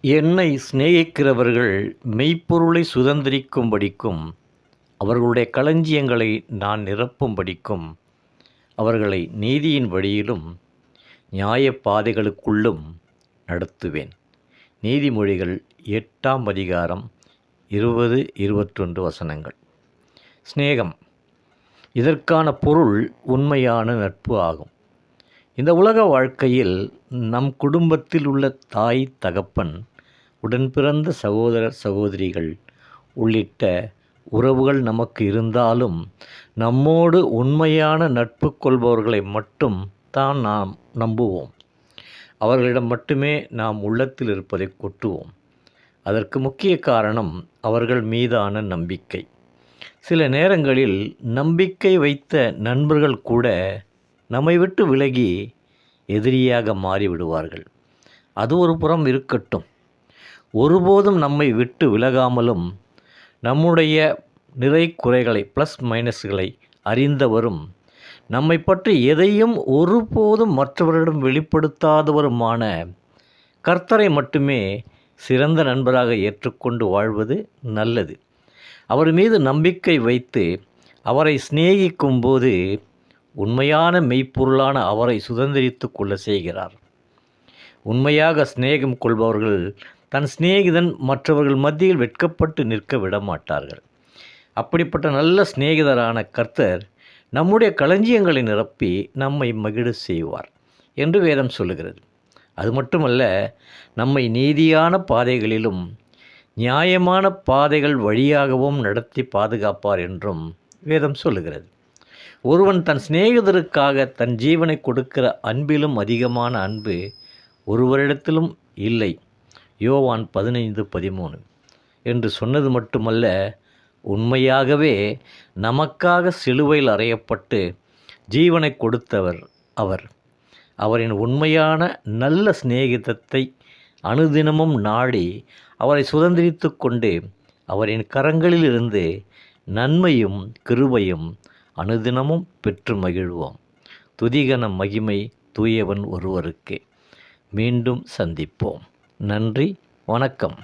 என்னை சிநேகிக்கிறவர்கள் மெய்ப்பொருளை சுதந்திரிக்கும்படிக்கும் அவர்களுடைய களஞ்சியங்களை நான் நிரப்பும்படிக்கும் அவர்களை நீதியின் வழியிலும் நியாயப் பாதைகளுக்குள்ளும் நடத்துவேன். நீதிமொழிகள் 8ஆம் அதிகாரம் 20-21 வசனங்கள். சிநேகம், இதற்கான பொருள் உண்மையான நட்பு ஆகும். இந்த உலக வாழ்க்கையில் நம் குடும்பத்தில் உள்ள தாய், தகப்பன், உடன்பிறந்த சகோதரர், சகோதரிகள் உள்ளிட்ட உறவுகள் நமக்கு இருந்தாலும் நம்மோடு உண்மையான நட்பு கொள்பவர்களை மட்டும் தான் நாம் நம்புவோம். அவர்களிடம் மட்டுமே நாம் உள்ளத்தில் இருப்பதை கொட்டுவோம். அதற்கு முக்கிய காரணம் அவர்கள் மீதான நம்பிக்கை. சில நேரங்களில் நம்பிக்கை வைத்த நண்பர்கள் கூட நம்மை விட்டு விலகி எதிரியாக மாறிவிடுவார்கள். அது ஒரு புறம் இருக்கட்டும், ஒருபோதும் நம்மை விட்டு விலகாமலும் நம்முடைய நிறை குறைகளை, ப்ளஸ் மைனஸ்களை அறிந்தவரும், நம்மை பற்றி எதையும் ஒருபோதும் மற்றவர்களிடம் வெளிப்படுத்தாதவருமான கர்த்தரை மட்டுமே சிறந்த நண்பராக ஏற்றுக்கொண்டு வாழ்வது நல்லது. அவர் மீது நம்பிக்கை வைத்து அவரை சிநேகிக்கும்போது உண்மையான மெய்ப்பொருளான அவரை சுதந்திரித்து கொள்ள செய்கிறார். உண்மையாக சிநேகம் கொள்பவர்கள் தன் சிநேகிதன் மற்றவர்கள் மத்தியில் வெட்கப்பட்டு நிற்க விடமாட்டார்கள். அப்படிப்பட்ட நல்ல சிநேகிதரான கர்த்தர் நம்முடைய களஞ்சியங்களை நிரப்பி நம்மை மகிழ செய்வார் என்று வேதம் சொல்லுகிறது. அது மட்டுமல்ல, நம்மை நீதியான பாதைகளிலும் நியாயமான பாதைகள் வழியாகவும் நடத்தி பாதுகாப்பார் என்றும் வேதம் சொல்லுகிறது. ஒருவன் தன் சிநேகிதருக்காக தன் ஜீவனை கொடுக்கிற அன்பிலும் அதிகமான அன்பு ஒருவரிடத்திலும் இல்லை, யோவான் 15:13 என்று சொன்னது மட்டுமல்ல, உண்மையாகவே நமக்காக சிலுவையில் அறையப்பட்டு ஜீவனை கொடுத்தவர் அவர். அவரின் உண்மையான நல்ல சிநேகிதத்தை அனுதினமும் நாடி அவரை சுதந்திரித்து கொண்டு அவரின் கரங்களிலிருந்து நன்மையும் கிருபையும் அனுதினமும் பெற்று மகிழ்வோம். துதிகன மகிமை தூயவன் ஒருவருக்கே. மீண்டும் சந்திப்போம். நன்றி, வணக்கம்.